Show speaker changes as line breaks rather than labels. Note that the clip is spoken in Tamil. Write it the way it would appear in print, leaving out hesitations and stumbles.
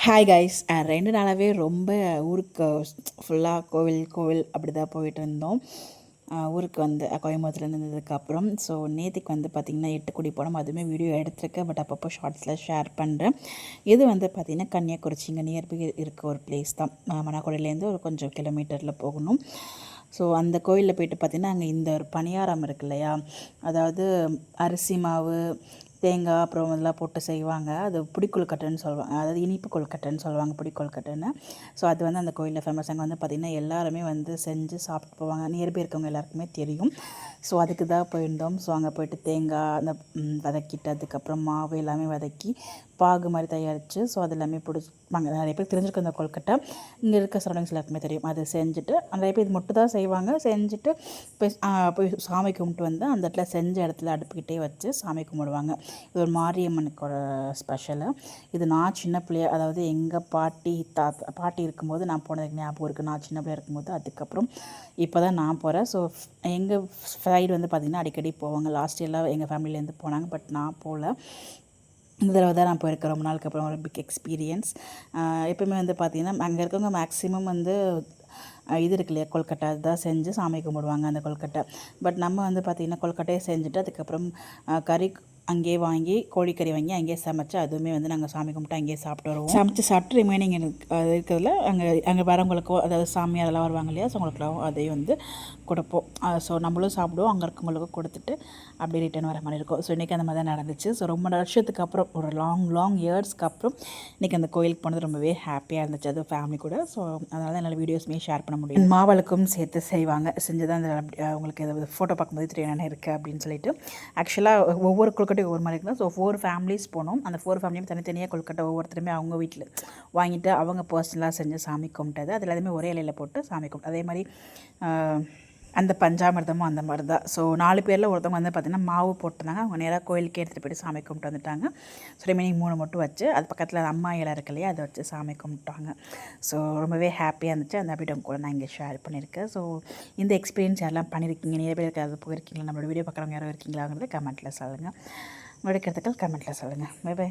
ஹாய் கைஸ் 2 நாளாகவே ரொம்ப ஊருக்கு ஃபுல்லாக கோவில் கோவில் அப்படி தான் போயிட்டு இருந்தோம். ஊருக்கு வந்து கோயம்புத்தூர்லேருந்து இருந்ததுக்கப்புறம் ஸோ நேற்றுக்கு வந்து பார்த்திங்கன்னா 8 குடி போனோம். அதுவுமே வீடியோ எடுத்திருக்கேன், பட் அப்பப்போ ஷார்ட்ஸில் ஷேர் பண்ணுறேன். இது வந்து பார்த்திங்கன்னா கன்னியாகுமரி இங்கே நியர்பை இருக்க ஒரு பிளேஸ் தான். மணக்குடியிலேருந்து ஒரு கொஞ்சம் கிலோமீட்டரில் போகணும். ஸோ அந்த கோயிலில் போயிட்டு பார்த்திங்கன்னா அங்கே இந்த ஒரு பணியாரம் இருக்கு இல்லையா, அதாவது அரிசி மாவு தேங்காய் அப்புறம் இதெல்லாம் போட்டு செய்வாங்க. அது புடிக்கொழுக்கட்டைன்னு சொல்லுவாங்க, அதாவது இனிப்பு கொழுக்கட்டைன்னு சொல்லுவாங்க, புடிக்கொழுக்கட்டைன்னு. ஸோ அது வந்து அந்த கோயிலில் ஃபேமஸ். அங்கே வந்து பார்த்திங்கன்னா எல்லாருமே வந்து செஞ்சு சாப்பிட்டு போவாங்க. நியர்பை இருக்கவங்க எல்லாருக்குமே தெரியும். ஸோ அதுக்கு தான் போயிருந்தோம். ஸோ அங்கே போய்ட்டு தேங்காய் அந்த வதக்கிட்டு அதுக்கப்புறம் மாவு எல்லாமே வதக்கி பாகு மாதிரி தயாரித்து ஸோ அது எல்லாமே பிடிச்சிப்பாங்க. நிறைய பேர் தெரிஞ்சிருக்க அந்த கொழுக்கட்டை இங்கே இருக்க சரௌண்டிங்ஸ் எல்லாருக்குமே தெரியும். அதை செஞ்சுட்டு நிறைய பேர் இது மட்டும் தான் செய்வாங்க. செஞ்சுட்டு போய் சாமி கும்பிட்டு வந்து அந்த இடத்துல செஞ்ச இடத்துல அடுப்புக்கிட்டே வச்சு சாமி கும்பிடுவாங்க. இது ஒரு மாரியம்மனுக்கோட ஸ்பெஷலு. இது நான் சின்ன பிள்ளைய, அதாவது எங்கள் பாட்டி இருக்கும்போது நான் போனதுக்கு ஞாபகம் இருக்குது. நான் சின்ன பிள்ளையா இருக்கும்போது. அதுக்கப்புறம் இப்போ தான் நான் போகிறேன். ஸோ எங்கள் சைடு வந்து பார்த்திங்கன்னா அடிக்கடி போவாங்க. லாஸ்ட் இயர்லாம் எங்கள் ஃபேமிலியிலேருந்து போனாங்க, பட் நான் போகல. இந்த தடவை தான் நான் போயிருக்கேன். ரொம்ப நாளுக்கு அப்புறம் ஒரு பிக் எக்ஸ்பீரியன்ஸ். எப்போயுமே வந்து பார்த்திங்கன்னா அங்கே இருக்கவங்க மேக்ஸிமம் வந்து இது இருக்கு இல்லையா, கொல்கட்டை அதுதான் செஞ்சு சாமி கும்பிடுவாங்க அந்த கொல்கட்டை. பட் நம்ம வந்து பார்த்திங்கன்னா கொல்கட்டையை செஞ்சுட்டு அதுக்கப்புறம் கறி அங்கேயே வாங்கி கோழிக்கறி வாங்கி அங்கேயே சமைச்சு அதுவுமே வந்து நாங்கள் சாமி கும்பிட்டு அங்கேயே சாப்பிட்டு வருவோம். சமைச்சு சாப்பிட்டு ரிமைனிங் இருக்கிறதுல அங்கே வரவங்களுக்கோ, அதாவது சாமியாரெல்லாம் வருவாங்க இல்லையா, ஸோ அவங்களுக்குலாம் அதையும் வந்து கொடுப்போம். ஸோ நம்மளும் சாப்பிடுவோம், அங்கே இருக்கவங்களுக்கும் கொடுத்துட்டு அப்படி ரிட்டர்ன் வர மாதிரி இருக்கும். ஸோ இன்றைக்கி அந்த மாதிரி தான் நடந்துச்சு. ஸோ ரொம்ப வருஷத்துக்கு அப்புறம் ஒரு லாங் இயர்ஸ்க்கு அப்புறம் இன்றைக்கி அந்த கோயிலுக்கு போனது ரொம்பவே ஹாப்பியாக இருந்துச்சு, அது ஃபேமிலி கூட. ஸோ அதனால தான் என்னால் வீடியோஸுமே ஷேர் பண்ண முடியும். மாவளுக்கும் சேர்த்து செய்வாங்க. செஞ்சு தான் அந்த அவங்களுக்கு ஏதாவது ஃபோட்டோ பார்க்கும்போது தெரியும் என்ன இருக்குது அப்படின்னு சொல்லிட்டு. ஆக்சுவலாக ஒவ்வொரு கொழுக்கட்டை ஒவ்வொரு மாதிரி இருக்குன்னா, ஸோ 4 ஃபேமிலிஸ் போனோம். அந்த 4 ஃபேமிலியும் தனித்தனியாக கொழுக்கட்டை ஒவ்வொருத்தருமே அவங்க வீட்டில் வாங்கிட்டு அவங்க பர்சனலாக செஞ்சு சாமி கும்பிட்டது. அது எல்லாத்தையுமே ஒரே இலையில் போட்டு சாமி கும்பிட்டு அதே மாதிரி அந்த பஞ்சாமிர்தமும் அந்த மாதிரி தான். ஸோ 4 பேரில் ஒருத்தவங்க வந்து பார்த்திங்கன்னா மாவு போட்டிருந்தாங்க. அவங்க நேராக கோயிலுக்கே எடுத்துகிட்டு போய்ட்டு சாமி கும்பிட்டு வந்துட்டாங்க. ஸோ ரிமைனிங் 3 மட்டும் வச்சு அது பக்கத்தில் அம்மா இலை இருக்கு இல்லையா, அதை வச்சு சாமி கும்பிட்டாங்க. ஸோ ரொம்பவே ஹாப்பியாக இருந்துச்சு. அந்த அப்டேட் கூட நான் இங்கே ஷேர் பண்ணியிருக்கேன். ஸோ இந்த எக்ஸ்பீரியன்ஸ் யாரெல்லாம் பண்ணியிருக்கீங்க, நிறைய பேருக்கு அது போயிருக்கீங்களா, நம்மளோட வீடியோ பார்க்குறவங்க யாரும் இருக்கீங்களாங்கிறது கமெண்ட்டில் சொல்லுங்கள். உங்களுடைய கருத்துக்கள் கமெண்ட்டில் சொல்லுங்கள். Bye by.